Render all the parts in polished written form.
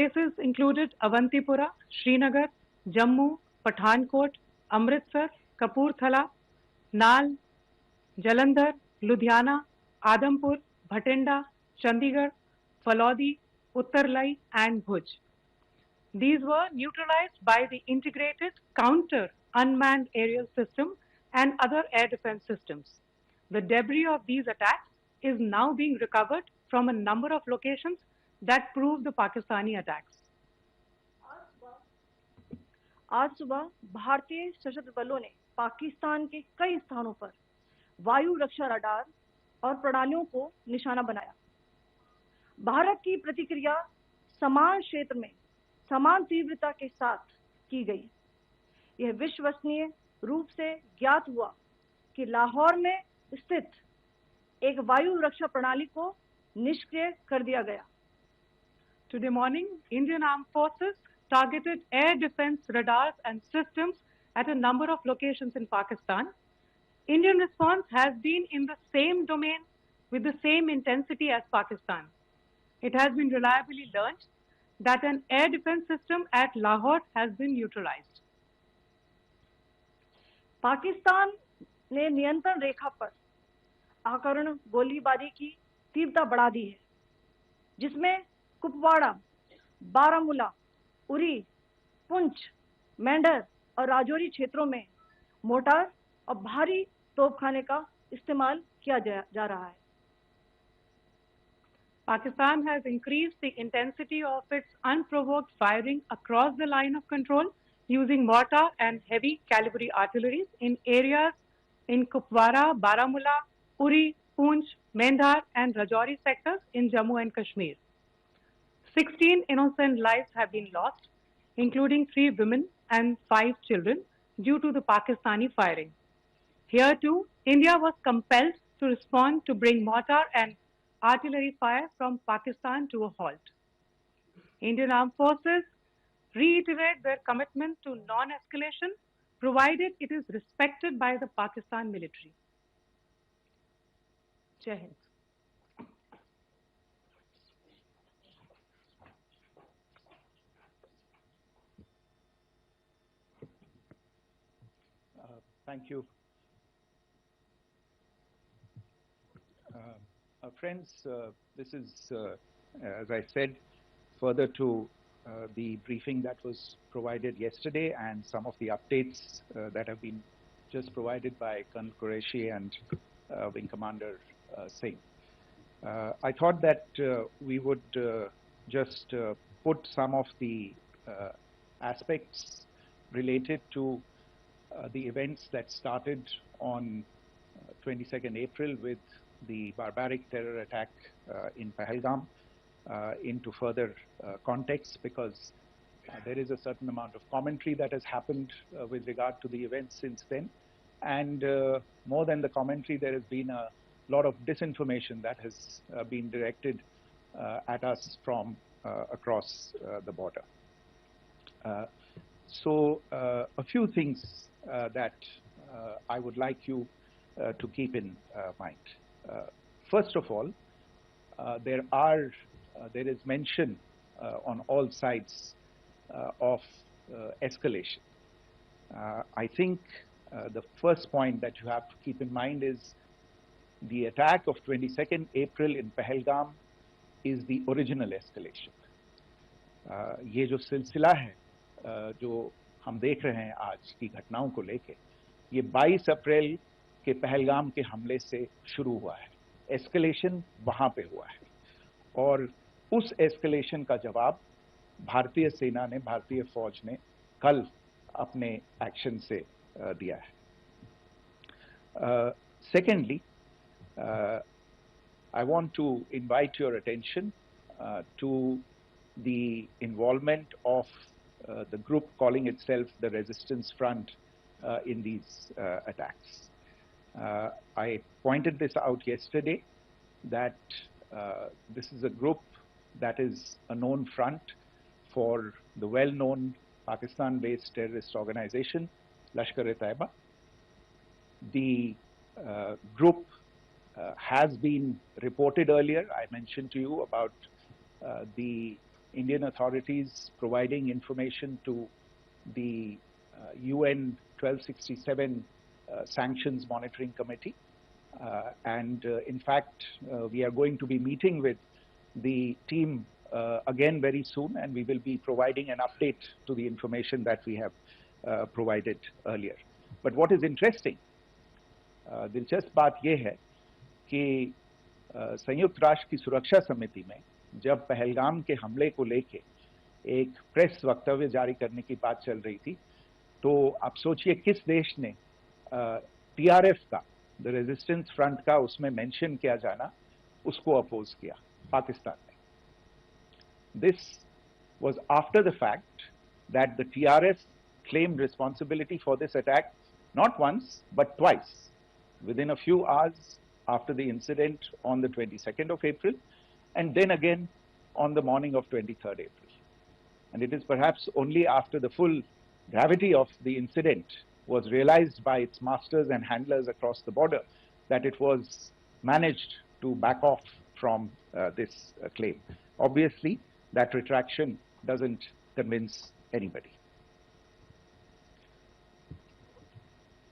Places included Avantipura, Srinagar, Jammu, Pathankot, Amritsar, Kapurthala, Nal, Jalandhar, Ludhiana, Adampur, Bhatinda, Chandigarh, Falodi, Uttarlai and Bhuj. These were neutralized by the integrated counter unmanned aerial system and other air defense systems. The debris of these attacks is now being recovered from a number of locations that prove the Pakistani attacks. आज सुबह भारतीय सशस्त्र बलों ने पाकिस्तान के कई स्थानों पर वायु रक्षा रडार और प्रणालियों को निशाना बनाया। भारत की प्रतिक्रिया समान क्षेत्र में समान तीव्रता के साथ की गई। यह विश्वसनीय रूप से ज्ञात हुआ कि लाहौर में स्थित एक वायु रक्षा प्रणाली को निष्क्रिय कर दिया गया। Today morning, Indian Armed Forces targeted air defense radars and systems at a number of locations in Pakistan. Indian response has been in the same domain with the same intensity as Pakistan. It has been reliably learned that an air defense system at Lahore has been neutralized. Pakistan ने नियंत्रण रेखा पर आकरण गोलीबारी की तीव्रता बढ़ा दी है, जिसमें कुपवाड़ा, बारामूला, उरी, पुंछ, मेंढर और राजौरी क्षेत्रों में मोर्टार और भारी तोपखाने का इस्तेमाल किया जा रहा है। Pakistan has increased the intensity of its unprovoked firing across the line of control using mortar and heavy caliber artillery in areas in Kupwara, Baramulla, Uri, Poonch, Mendhar and Rajouri sectors in Jammu and Kashmir. 16 innocent lives have been lost, including 3 women and 5 children due to the Pakistani firing. Here too, India was compelled to respond to bring mortar and artillery fire from Pakistan to a halt. Indian Armed Forces reiterate their commitment to non-escalation, provided it is respected by the Pakistan military. Jai Hind. Thank you. Friends, this is, as I said, further to the briefing that was provided yesterday and some of the updates that have been just provided by Colonel Qureshi and Wing Commander Singh. I thought that we would just put some of the aspects related to the events that started on 22nd April with the barbaric terror attack in Pahalgam into further context, because there is a certain amount of commentary that has happened with regard to the events since then, and more than the commentary, there has been a lot of disinformation that has been directed at us from across the border. So a few things that I would like you to keep in mind. First of all, there is mention on all sides of escalation. I think the first point that you have to keep in mind is the attack of 22nd April in Pahalgam is the original escalation. ये जो सिलसिला है जो हम देख रहे हैं आज की घटनाओं को लेके, ये 22 अप्रैल के पहलगाम के हमले से शुरू हुआ है। एस्केलेशन वहां पे हुआ है और उस एस्केलेशन का जवाब भारतीय सेना ने, भारतीय फौज ने कल अपने एक्शन से दिया है। Secondly, I want to invite your attention to the involvement of the group calling itself the Resistance Front in these attacks. I pointed this out yesterday that this is a group that is a known front for the well-known Pakistan-based terrorist organization, Lashkar-e-Taiba. The group has been reported earlier. I mentioned to you about the Indian authorities providing information to the UN 1267 Sanctions Monitoring Committee. In fact, we are going to be meeting with the team again very soon, and we will be providing an update to the information that we have provided earlier. But what is interesting, दिलचस्प बात यह है कि संयुक्त राष्ट्र की सुरक्षा समिति में जब पहलगाम के हमले को लेके एक प्रेस वक्तव्य जारी करने की बात चल रही थी, तो आप सोचिए किस देश ने TRF का, द रेजिस्टेंस फ्रंट का उसमें मेंशन किया जाना, उसको अपोज किया, पाकिस्तान ने. This was after the fact that the TRF claimed responsibility for this attack not once but twice, within a few hours after the incident on the 22nd of April, and then again on the morning of 23rd April. And it is perhaps only after the full gravity of the incident was realized by its masters and handlers across the border that it was managed to back off from this claim. Obviously, that retraction doesn't convince anybody.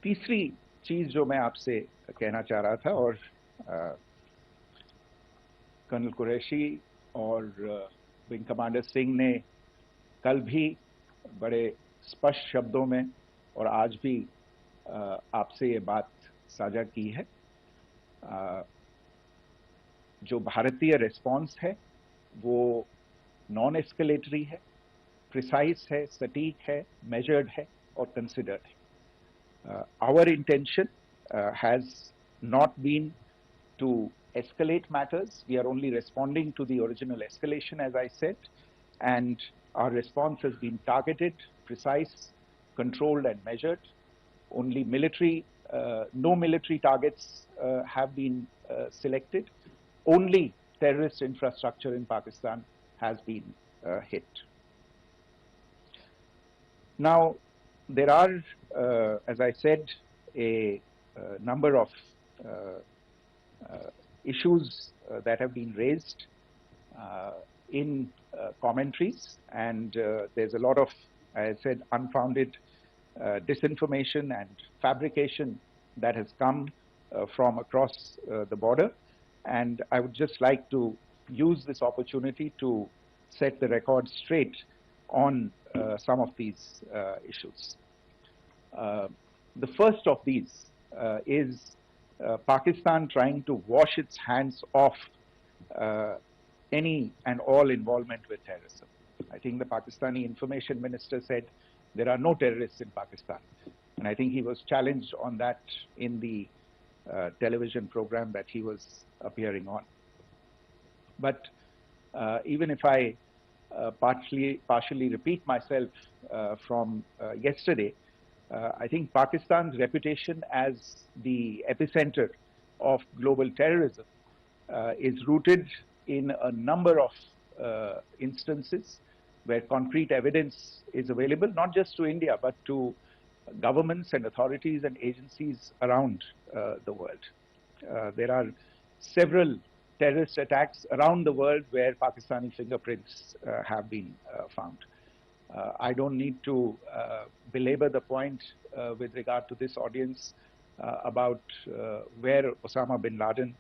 तीसरी चीज जो मैं आपसे कहना चाह रहा था, और कर्नल कुरैशी और विंग कमांडर सिंह ने कल भी बड़े स्पष्ट शब्दों में और आज भी आपसे ये बात साझा की है. जो भारतीय रिस्पॉन्स है वो नॉन एस्केलेटरी है, प्रिसाइज है, सटीक है, मेजर्ड है और कंसिडर्ड है. Our intention has not been to escalate matters. We are only responding to the original escalation, as I said, and our response has been targeted, precise, controlled and measured. Only military, no military targets have been selected. Only terrorist infrastructure in Pakistan has been hit. Now, there are, as I said, a number of issues that have been raised in commentaries, and there's a lot of, as I said, unfounded disinformation and fabrication that has come from across the border. And I would just like to use this opportunity to set the record straight on some of these issues. The first of these is Pakistan trying to wash its hands off any and all involvement with terrorism. I think the Pakistani information minister said there are no terrorists in Pakistan, and I think he was challenged on that in the television program that he was appearing on. But even if I partially repeat myself from yesterday, I think Pakistan's reputation as the epicenter of global terrorism is rooted in a number of instances where concrete evidence is available, not just to India, but to governments and authorities and agencies around the world. There are several terrorist attacks around the world where Pakistani fingerprints have been found. I don't need to belabor the point with regard to this audience about where Osama bin Laden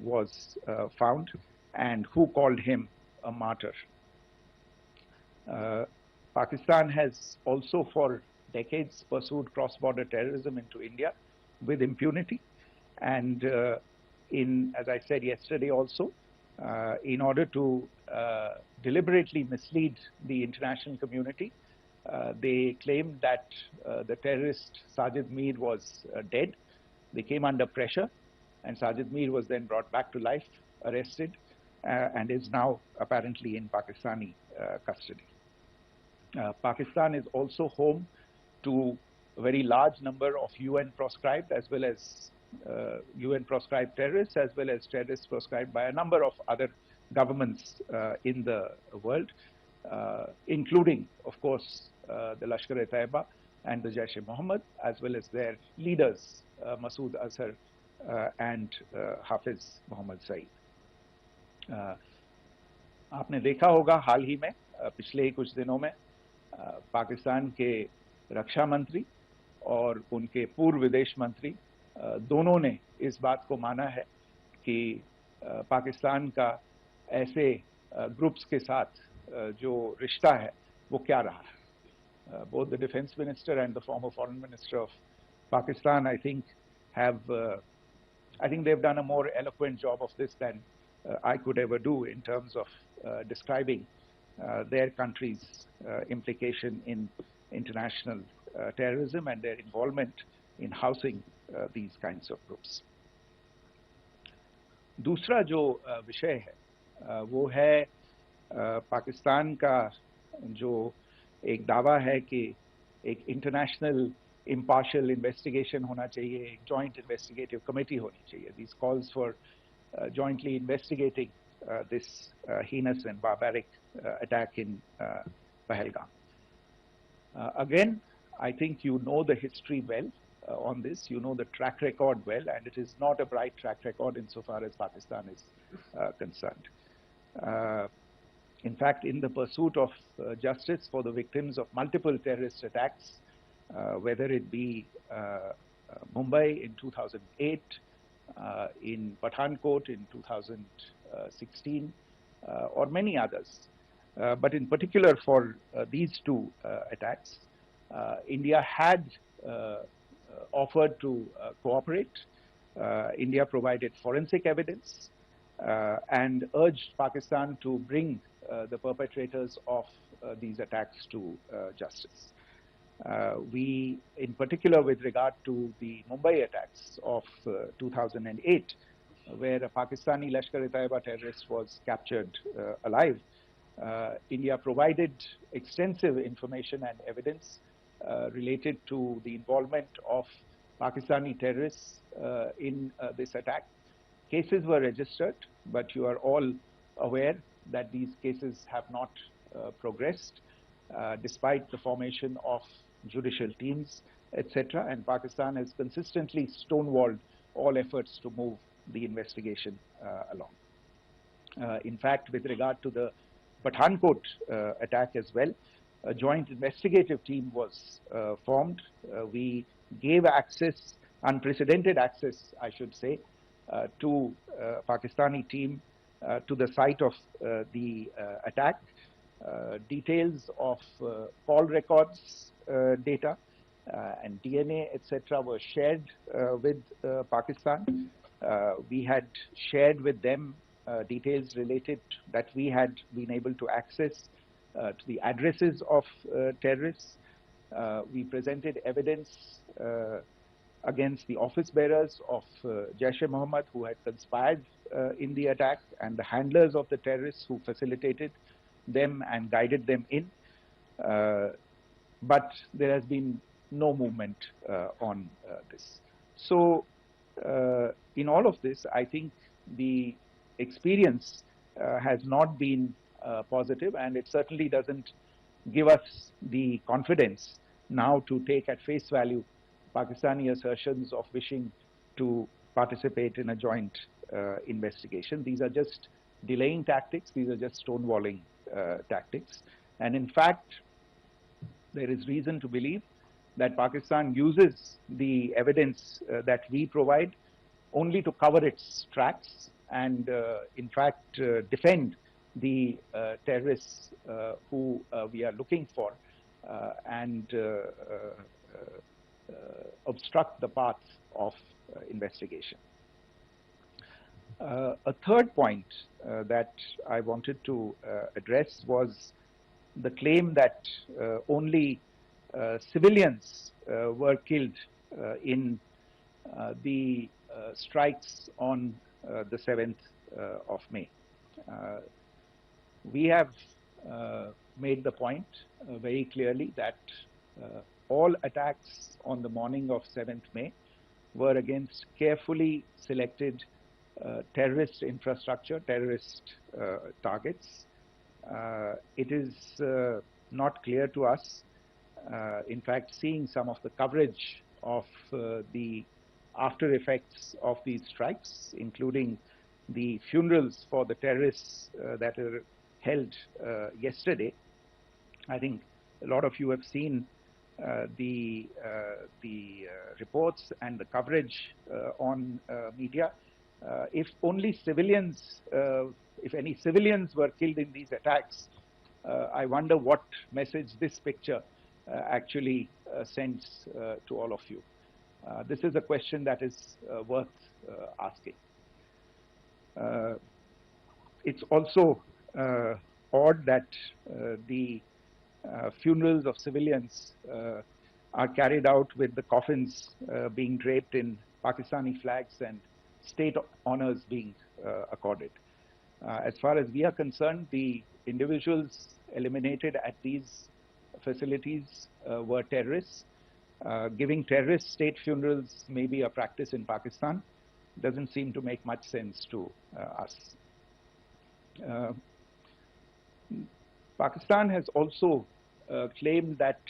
was found and who called him a martyr. Pakistan has also for decades pursued cross-border terrorism into India with impunity, and as I said yesterday also, in order to deliberately mislead the international community, they claimed that the terrorist Sajid Mir was dead. They came under pressure, and Sajid Mir was then brought back to life, arrested, and is now apparently in Pakistani custody. Pakistan is also home to a very large number of UN proscribed as well as UN proscribed terrorists, as well as terrorists proscribed by a number of other governments in the world, including, of course, the Lashkar-e-Taiba and the Jaish-e-Mohammed, as well as their leaders, Masood Azhar and Hafiz Mohammed Saeed. आपने देखा होगा हाल ही में पिछले कुछ दिनों में पाकिस्तान के रक्षा मंत्री और उनके पूर्व विदेश मंत्री दोनों ने इस बात को माना है कि पाकिस्तान का ऐसे ग्रुप्स के साथ जो रिश्ता है वो क्या रहा है. Both the defense minister and the former foreign minister of Pakistan, I think they've done a more eloquent job of this than I could ever do in terms of describing their country's implication in international terrorism and their involvement in housing these kinds of groups. दूसरा जो विषय है वो है पाकिस्तान का जो एक दावा है कि एक इंटरनेशनल impartial investigation होना चाहिए, एक joint investigative committee होनी चाहिए. These calls for jointly investigating this heinous and barbaric attack in Pahalgam. Again, I think you know the history well on this. You know the track record well, and it is not a bright track record insofar as Pakistan is concerned. In fact, in the pursuit of justice for the victims of multiple terrorist attacks, whether it be Mumbai in 2008, in Pathankot in 2016, or many others. But in particular for these two attacks, India had offered to cooperate. India provided forensic evidence and urged Pakistan to bring the perpetrators of these attacks to justice. We, in particular with regard to the Mumbai attacks of 2008, where a Pakistani Lashkar-e-Taiba terrorist was captured alive, India provided extensive information and evidence related to the involvement of Pakistani terrorists in this attack. Cases were registered, but you are all aware that these cases have not progressed despite the formation of judicial teams, etc. And Pakistan has consistently stonewalled all efforts to move the investigation along. In fact, with regard to the Pathankot attack as well, a joint investigative team was formed. We gave access, unprecedented access, I should say, to Pakistani team to the site of the attack. Details of call records data and DNA, etc., were shared with Pakistan. We had shared with them details related that we had been able to access to the addresses of terrorists. We presented evidence against the office bearers of Jaish-e-Mohammed who had conspired in the attack, and the handlers of the terrorists who facilitated them and guided them in. But there has been no movement on this. So in all of this, I think the experience has not been positive, and it certainly doesn't give us the confidence now to take at face value Pakistani assertions of wishing to participate in a joint investigation. These are just delaying tactics. These are just stonewalling tactics. And in fact, there is reason to believe that Pakistan uses the evidence that we provide only to cover its tracks and, in fact, defend the terrorists who we are looking for and obstruct the path of investigation. A third point that I wanted to address was the claim that only civilians were killed in the strikes on the 7th of May. We have made the point very clearly that all attacks on the morning of 7th May were against carefully selected terrorist infrastructure, terrorist targets. It is not clear to us, in fact, seeing some of the coverage of the after effects of these strikes, including the funerals for the terrorists that are held yesterday. I think a lot of you have seen the reports and the coverage on media. If only civilians, if any civilians were killed in these attacks, I wonder what message this picture actually sends to all of you. This is a question that is worth asking. It's also odd that the funerals of civilians are carried out with the coffins being draped in Pakistani flags and state honors being accorded. As far as we are concerned, the individuals eliminated at these facilities were terrorists. Giving terrorist state funerals may be a practice in Pakistan. Doesn't seem to make much sense to us. Pakistan has also claimed that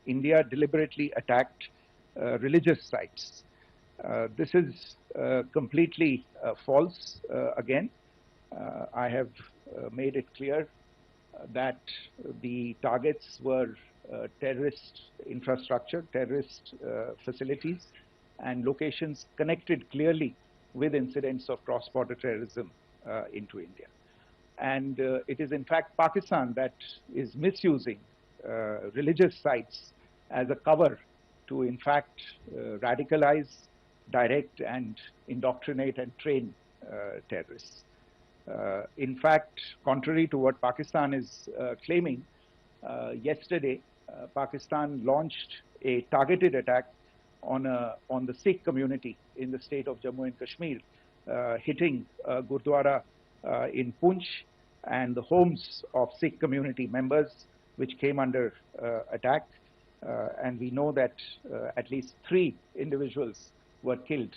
India deliberately attacked religious sites. This is completely false again. I have made it clear that the targets were terrorist infrastructure, terrorist facilities, and locations connected clearly with incidents of cross-border terrorism into India. And it is in fact Pakistan that is misusing religious sites as a cover to in fact radicalize, direct and indoctrinate and train terrorists. In fact, contrary to what Pakistan is claiming, yesterday Pakistan launched a targeted attack on the Sikh community in the state of Jammu and Kashmir, hitting Gurdwara in Poonch and the homes of Sikh community members which came under attack. And we know that at least 3 individuals were killed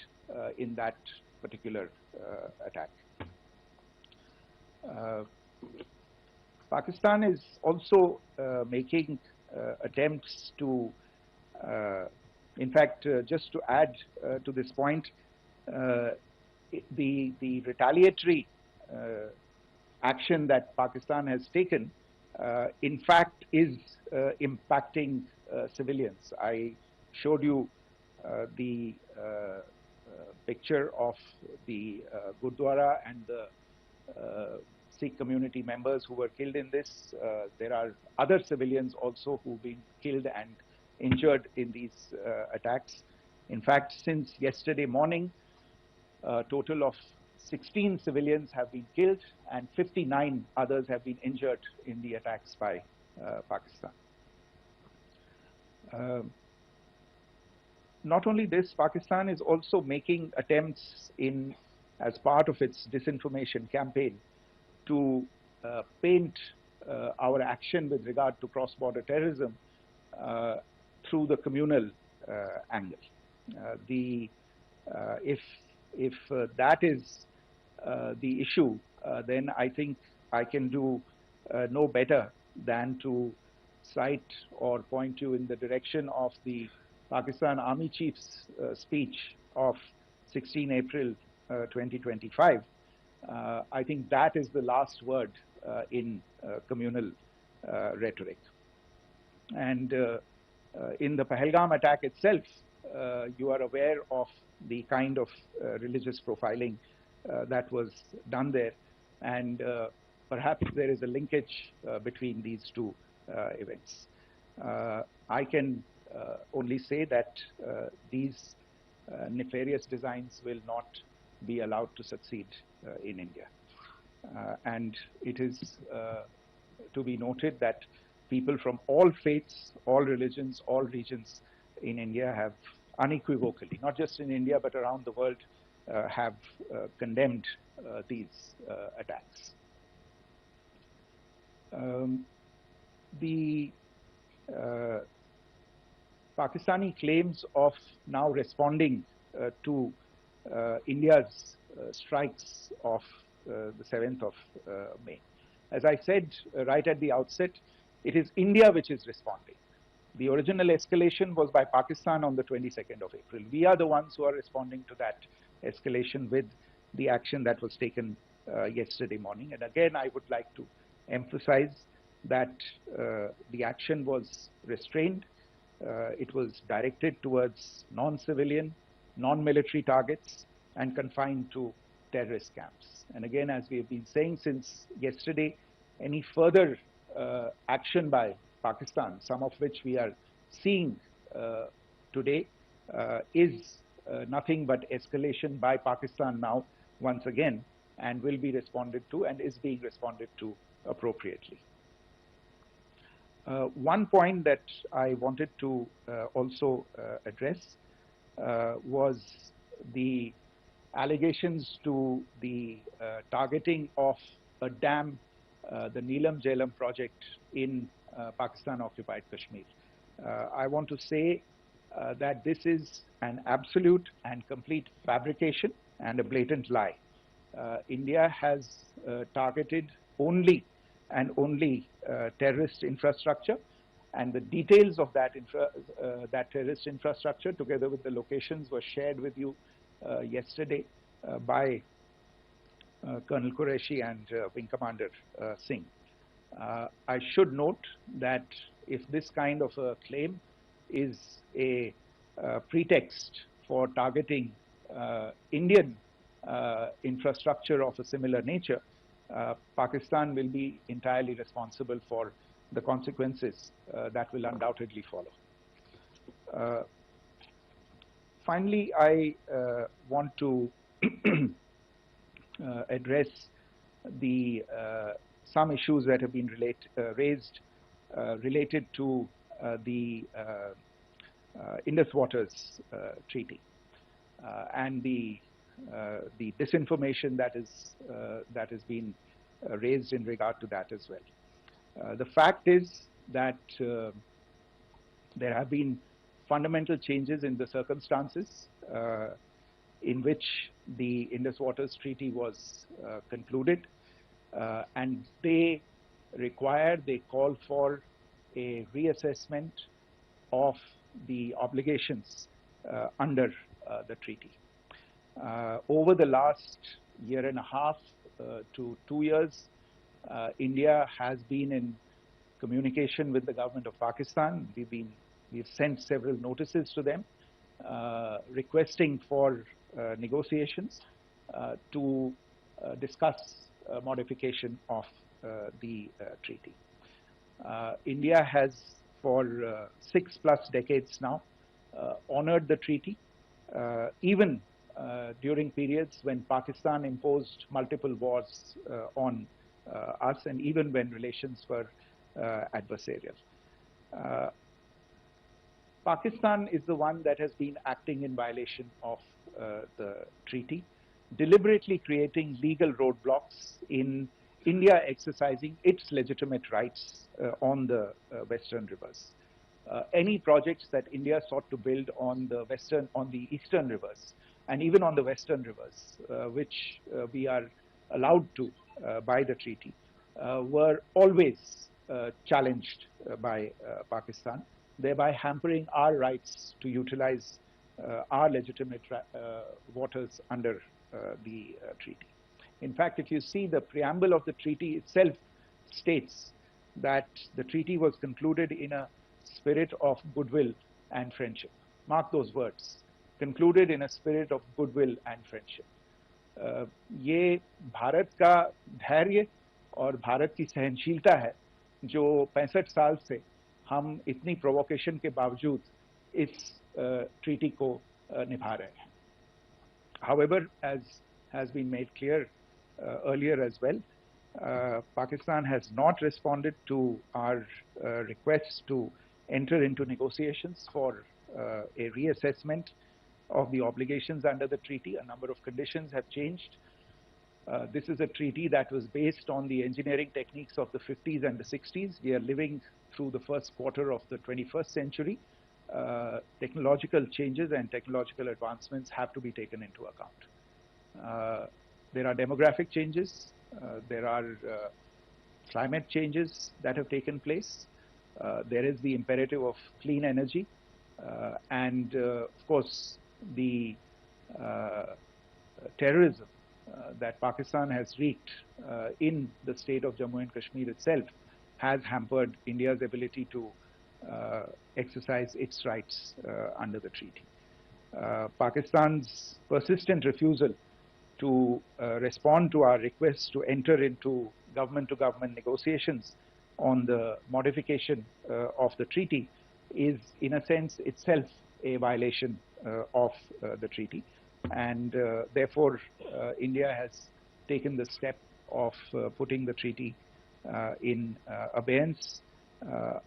in that particular attack. Pakistan is also making attempts to, in fact, just to add to this point, the retaliatory action that Pakistan has taken, in fact, is impacting civilians. I showed you the picture of the Gurdwara and the Sikh community members who were killed in this. There are other civilians also who've been killed and injured in these attacks. In fact, since yesterday morning, a total of 16 civilians have been killed and 59 others have been injured in the attacks by Pakistan. Not only this, Pakistan is also making attempts as part of its disinformation campaign to paint our action with regard to cross-border terrorism through the communal angle. If that is the issue, then I think I can do no better than to cite or point you in the direction of the Pakistan Army Chief's speech of 16 April 2025. I think that is the last word in communal rhetoric. And in the Pahalgam attack itself, you are aware of the kind of religious profiling that was done there, and perhaps there is a linkage between these two events. I can only say that these nefarious designs will not be allowed to succeed in India. And it is to be noted that people from all faiths, all religions, all regions in India have unequivocally, not just in India but around the world, have condemned these attacks. The Pakistani claims of now responding to India's strikes of the 7th of May. As I said right at the outset, it is India which is responding. The original escalation was by Pakistan on the 22nd of April. We are the ones who are responding to that escalation with the action that was taken yesterday morning. And again, I would like to emphasize that the action was restrained. It was directed towards non-civilian, non-military targets and confined to terrorist camps. And again, as we have been saying since yesterday, any further action by Pakistan, some of which we are seeing today, is nothing but escalation by Pakistan now once again, and will be responded to and is being responded to appropriately. One point that I wanted to also address was the allegations to the targeting of a dam, the Neelam Jhelum project in Pakistan-occupied Kashmir. I want to say that this is an absolute and complete fabrication and a blatant lie. India has targeted only and only terrorist infrastructure, and the details of that terrorist infrastructure, together with the locations, were shared with you yesterday by Colonel Qureshi and Wing Commander Singh. I should note that if this kind of a claim is a pretext for targeting Indian infrastructure of a similar nature, Pakistan will be entirely responsible for the consequences that will undoubtedly follow. Finally, I want to address the some issues that have been raised related to the Indus Waters Treaty and the disinformation that has been raised in regard to that as well. The fact is that there have been fundamental changes in the circumstances in which the Indus Waters Treaty was concluded, and they call for a reassessment of the obligations under the treaty. Over the last year and a half to 2 years, India has been in communication with the government of Pakistan. We've sent several notices to them requesting for negotiations to discuss modification of the treaty. India has for 6+ decades now honored the treaty, even during periods when Pakistan imposed multiple wars on us, and even when relations were adversarial. Pakistan is the one that has been acting in violation of the treaty, deliberately creating legal roadblocks in India exercising its legitimate rights on the Western rivers. Any projects that India sought to build on the Eastern rivers, and even on the Western rivers, which we are allowed to by the treaty, were always challenged by Pakistan, thereby hampering our rights to utilize our legitimate waters under the treaty. In fact, if you see the preamble of the treaty itself states that the treaty was concluded in a spirit of goodwill and friendship. Mark those words, concluded in a spirit of goodwill and friendship. ये भारत का धैर्य और भारत की सहनशीलता है जो 65 साल से हम इतनी प्रोवोकेशन के बावजूद इस ट्रीटी को निभा रहे हैं. However, as has been made clear earlier as well, Pakistan has not responded to our requests to enter into negotiations for a reassessment of the obligations under the treaty. A number of conditions have changed. This is a treaty that was based on the engineering techniques of the 50s and the 60s. We are living through the first quarter of the 21st century. Technological changes and technological advancements have to be taken into account. There are demographic changes. There are climate changes that have taken place. There is the imperative of clean energy. And of course, the terrorism that Pakistan has wreaked in the state of Jammu and Kashmir itself has hampered India's ability to exercise its rights under the treaty. Pakistan's persistent refusal to respond to our request to enter into government-to-government negotiations on the modification of the treaty is, in a sense, itself a violation of the treaty. And therefore, India has taken the step of putting the treaty in abeyance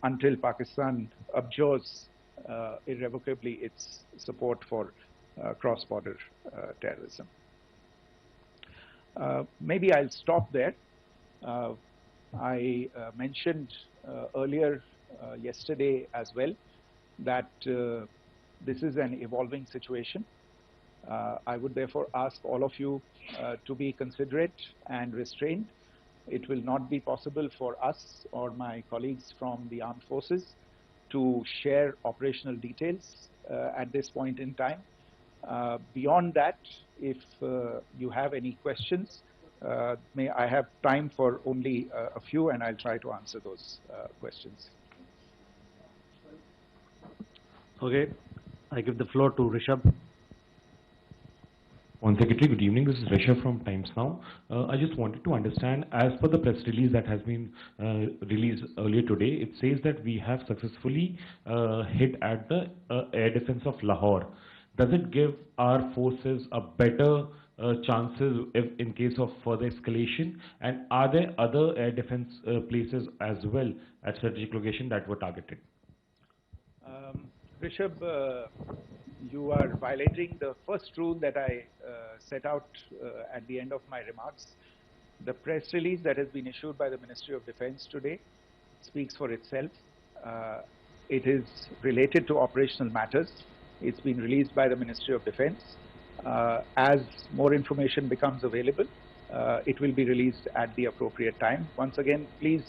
until Pakistan abjures irrevocably its support for cross-border terrorism. Maybe I'll stop there. I mentioned earlier yesterday as well that this is an evolving situation. I would therefore ask all of you to be considerate and restrained. It will not be possible for us or my colleagues from the armed forces to share operational details at this point in time. Beyond that, if you have any questions, may I have time for only a few, and I'll try to answer those questions. Okay, I give the floor to Rishabh. One Secretary, good evening. This is Rishabh from Times Now. I just wanted to understand, as per the press release that has been released earlier today, it says that we have successfully hit at the air defense of Lahore. Does it give our forces a better chances in case of further escalation? And are there other air defense places as well at strategic location that were targeted? Rishabh, you are violating the first rule that I set out at the end of my remarks. The press release that has been issued by the Ministry of Defense today speaks for itself. It is related to operational matters. It's been released by the Ministry of Defense. As more information becomes available, it will be released at the appropriate time. Once again, please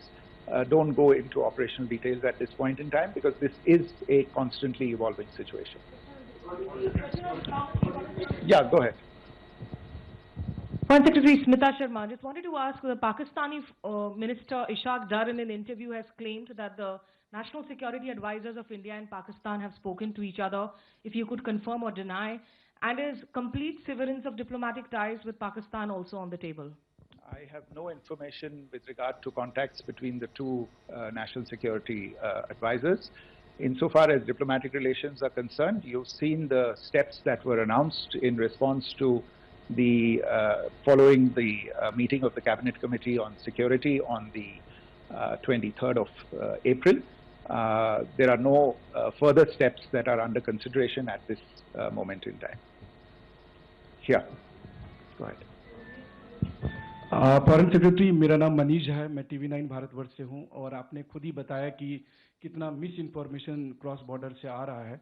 don't go into operational details at this point in time, because this is a constantly evolving situation. Yeah, go ahead. Foreign Secretary Smita Sharma, just wanted to ask, the Pakistani Minister Ishaq Dar in an interview has claimed that the national security advisors of India and Pakistan have spoken to each other. If you could confirm or deny, and is complete severance of diplomatic ties with Pakistan also on the table? I have no information with regard to contacts between the two national security advisors. Insofar as diplomatic relations are concerned, you've seen the steps that were announced in response to the following the meeting of the Cabinet Committee on Security on the 23rd of April. There are no further steps that are under consideration at this moment in time. Yeah, go ahead. Foreign secretary, मेरा नाम मनीष है, मैं TV9 Bharatvarsh से हूं, और आपने खुद ही बताया कि कितना मिस इन्फॉर्मेशन क्रॉस बॉर्डर से आ रहा है,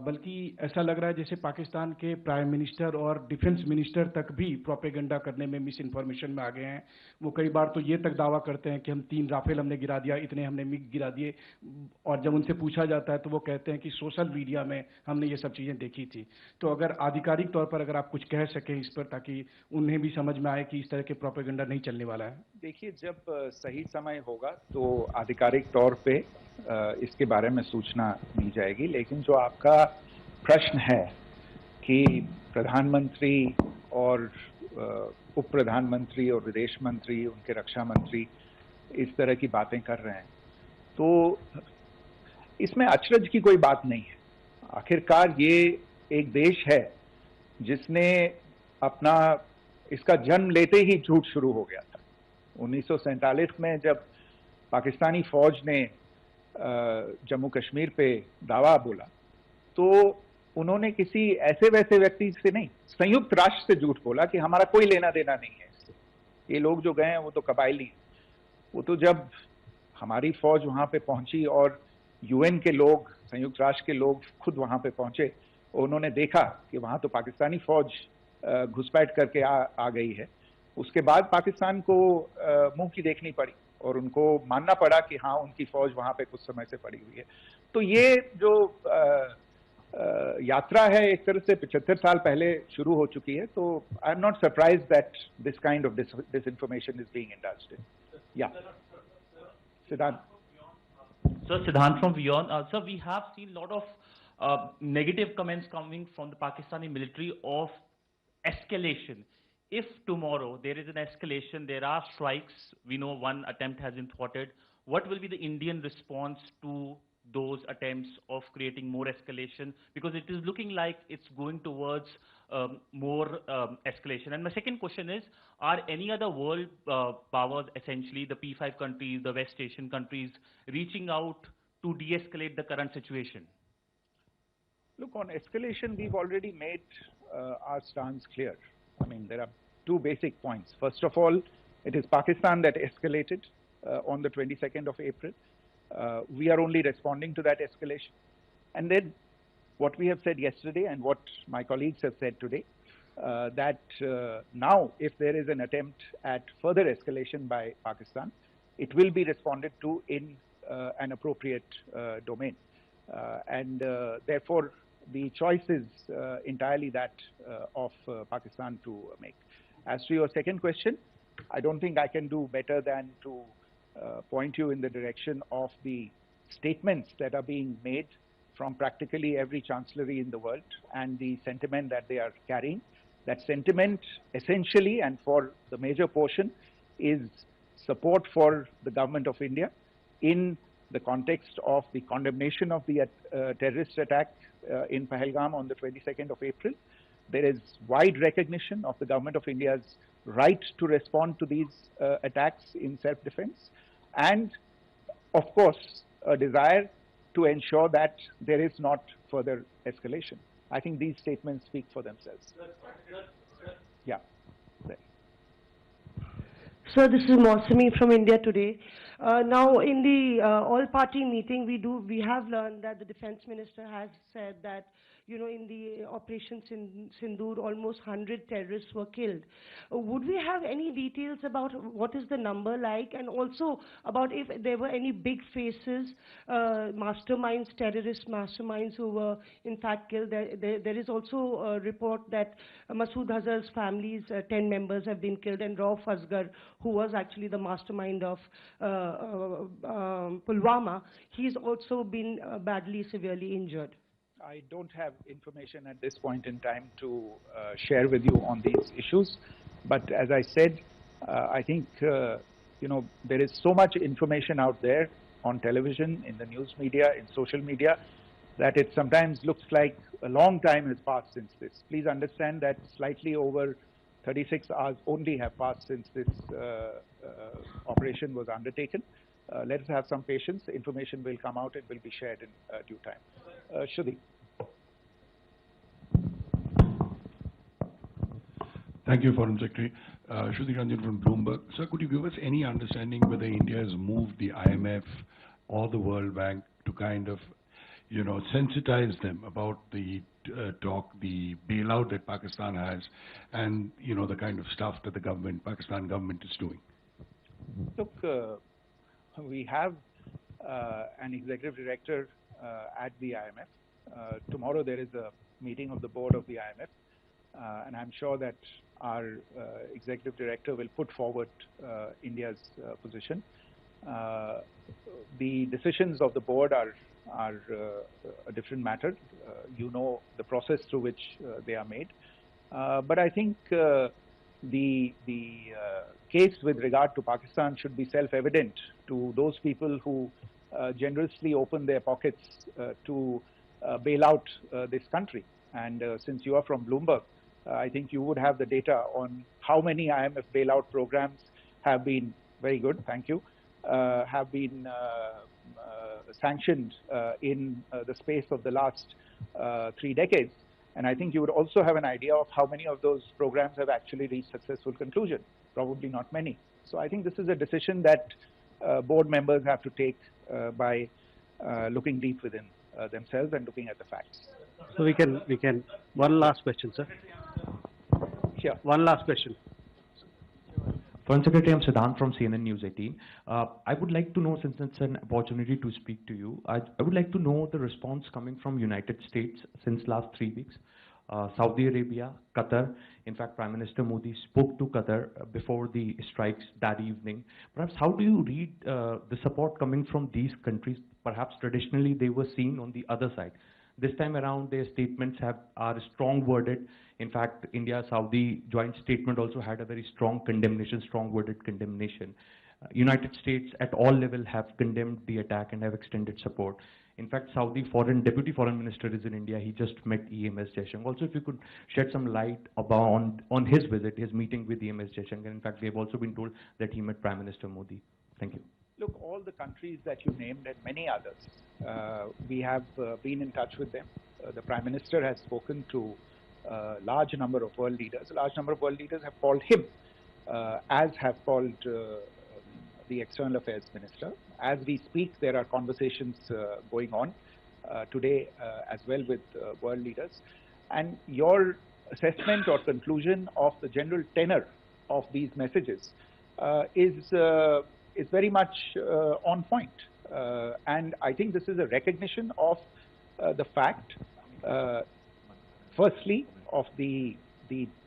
बल्कि ऐसा लग रहा है जैसे पाकिस्तान के प्राइम मिनिस्टर और डिफेंस मिनिस्टर तक भी प्रोपेगेंडा करने में मिस इन्फॉर्मेशन में आ गए हैं। वो कई बार तो ये तक दावा करते हैं कि हम 3 राफेल हमने गिरा दिया, इतने हमने मिग गिरा दिए, और जब उनसे पूछा जाता है तो वो कहते हैं कि सोशल मीडिया में हमने ये सब चीज़ें देखी थी। तो अगर आधिकारिक तौर पर अगर आप कुछ कह सकें इस पर, ताकि उन्हें भी समझ में आए कि इस तरह के प्रोपेगेंडा नहीं चलने वाला है। देखिए, जब सही समय होगा तो आधिकारिक तौर पे इसके बारे में सूचना दी जाएगी, लेकिन जो आपका प्रश्न है कि प्रधानमंत्री और उप प्रधानमंत्री और विदेश मंत्री, उनके रक्षा मंत्री इस तरह की बातें कर रहे हैं, तो इसमें अचरज की कोई बात नहीं है। आखिरकार ये एक देश है जिसने अपना इसका जन्म लेते ही झूठ शुरू हो गया था। 1947 में जब पाकिस्तानी फौज ने जम्मू कश्मीर पे दावा बोला, तो उन्होंने किसी ऐसे वैसे व्यक्ति से नहीं, संयुक्त राष्ट्र से झूठ बोला कि हमारा कोई लेना देना नहीं है इससे, ये लोग जो गए हैं वो तो कबायली हैं। वो तो जब हमारी फौज वहां पे पहुंची और यूएन के लोग, संयुक्त राष्ट्र के लोग खुद वहां पे पहुंचे, उन्होंने देखा कि वहां तो पाकिस्तानी फौज घुसपैठ करके आ गई है, उसके बाद पाकिस्तान को मुंह की देखनी पड़ी और उनको मानना पड़ा कि हाँ, उनकी फौज वहां पे कुछ समय से पड़ी हुई है। तो ये जो यात्रा है एक तरह से 75 साल पहले शुरू हो चुकी है, तो I am not surprised that this kind of disinformation is being indulged in. Yeah. Siddhant. Sir, Siddhant from Beyond. Sir, we have seen a lot of negative comments coming from the Pakistani military of escalation. If tomorrow there is an escalation, there are strikes, we know one attempt has been thwarted, what will be the Indian response to those attempts of creating more escalation? Because it is looking like it's going towards more escalation. And my second question is, are any other world powers, essentially the P5 countries, the West Asian countries, reaching out to de-escalate the current situation? Look, on escalation, we've already made our stance clear. I mean, there are two basic points. First of all, it is Pakistan that escalated on the 22nd of April. We are only responding to that escalation. And then what we have said yesterday and what my colleagues have said today, that now if there is an attempt at further escalation by Pakistan, it will be responded to in an appropriate domain. And therefore, the choice is entirely that of Pakistan to make. As to your second question, I don't think I can do better than to point you in the direction of the statements that are being made from practically every chancellery in the world and the sentiment that they are carrying. That sentiment essentially and for the major portion is support for the government of India in the context of the condemnation of the terrorist attack in Pahalgam on the 22nd of April. There is wide recognition of the government of India's right to respond to these attacks in self-defense, and of course a desire to ensure that there is not further escalation. I think these statements speak for themselves. Yeah. Sir, this is Mausami from India Today. Now, in the all-party meeting, we have learned that the defense minister has said that, you know, in the operations in Sindoor, almost 100 terrorists were killed. Would we have any details about what is the number like, and also about if there were any big faces, masterminds, terrorist masterminds who were in fact killed? There is also a report that Masood Azhar's family's 10 members have been killed, and Rauf Asghar, who was actually the mastermind of Pulwama, he's also been badly, severely injured. I don't have information at this point in time to share with you on these issues. But as I said, I think, you know, there is so much information out there on television, in the news media, in social media, that it sometimes looks like a long time has passed since this. Please understand that slightly over 36 hours only have passed since this operation was undertaken. Let us have some patience. Information will come out and will be shared in due time. Shruti. Thank you, Foreign Secretary. Shruti Ranjan from Bloomberg. Sir, could you give us any understanding whether India has moved the IMF or the World Bank to kind of, you know, sensitize them about the the bailout that Pakistan has, and, you know, the kind of stuff that the Pakistan government is doing? Look, we have an executive director at the IMF. Tomorrow there is a meeting of the board of the IMF, and I'm sure that our executive director will put forward India's position. The decisions of the board are a different matter. You know the process through which they are made. But I think the case with regard to Pakistan should be self-evident to those people who generously open their pockets to bail out this country. And since you are from Bloomberg, I think you would have the data on how many IMF bailout programs have been, very good, thank you, have been sanctioned in the space of the last 3 decades. And I think you would also have an idea of how many of those programs have actually reached successful conclusion. Probably not many. So I think this is a decision that board members have to take by looking deep within themselves and looking at the facts. So we can, one last question, sir. Sure. One last question. Foreign Secretary, I'm Siddhant from CNN News 18. I would like to know, since it's an opportunity to speak to you, I would like to know the response coming from United States since last 3 weeks. Saudi Arabia, Qatar. In fact, Prime Minister Modi spoke to Qatar before the strikes that evening. Perhaps how do you read the support coming from these countries? Perhaps traditionally they were seen on the other side. This time around, their statements are strong worded. In fact, India-Saudi joint statement also had a very strong condemnation, strong worded condemnation. United States at all levels have condemned the attack and have extended support. In fact, Saudi Deputy Foreign Minister is in India. He just met EMS Jaishankar. Also, if you could shed some light on his visit, his meeting with EMS Jaishankar. In fact, we have also been told that he met Prime Minister Modi. Thank you. Look, all the countries that you named and many others, we have been in touch with them. The Prime Minister has spoken to a large number of world leaders. A large number of world leaders have called him, as have called the External Affairs Minister. As we speak, there are conversations going on today as well with world leaders. And your assessment or conclusion of the general tenor of these messages is very much on point. And I think this is a recognition of the fact, firstly, of the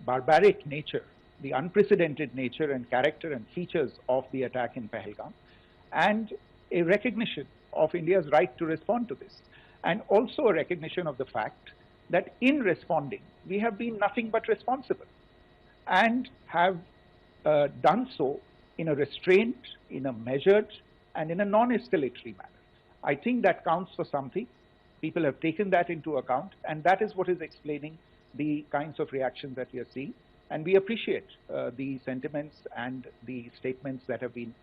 barbaric nature, the unprecedented nature and character and features of the attack in Pahalgam, and a recognition of India's right to respond to this, and also a recognition of the fact that in responding, we have been nothing but responsible and have done so in a restrained, in a measured, and in a non-escalatory manner. I think that counts for something. People have taken that into account, and that is what is explaining the kinds of reactions that we are seeing. And we appreciate the sentiments and the statements that have been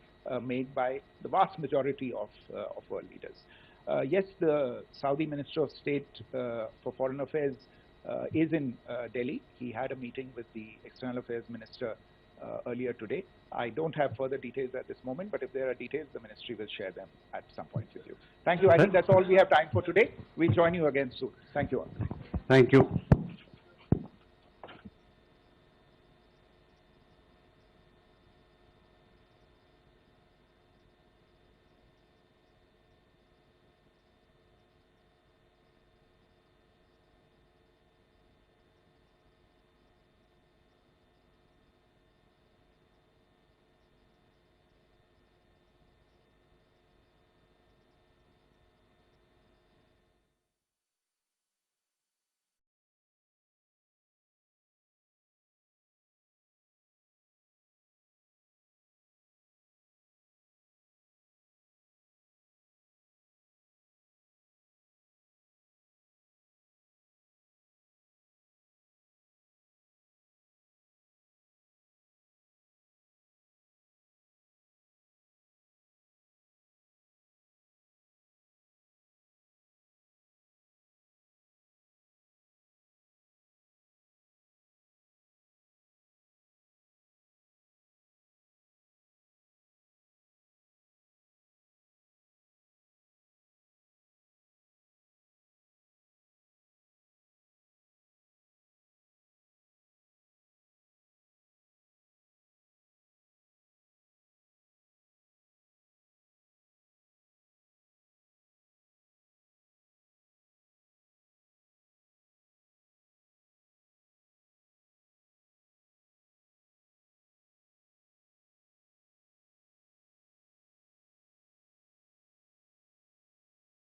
made by the vast majority of world leaders. Yes, the Saudi Minister of State for Foreign Affairs is in Delhi. He had a meeting with the External Affairs Minister earlier today. I don't have further details at this moment, but if there are details, the ministry will share them at some point with you. Thank you. I think that's all we have time for today. We'll join you again soon. Thank you all. Thank you.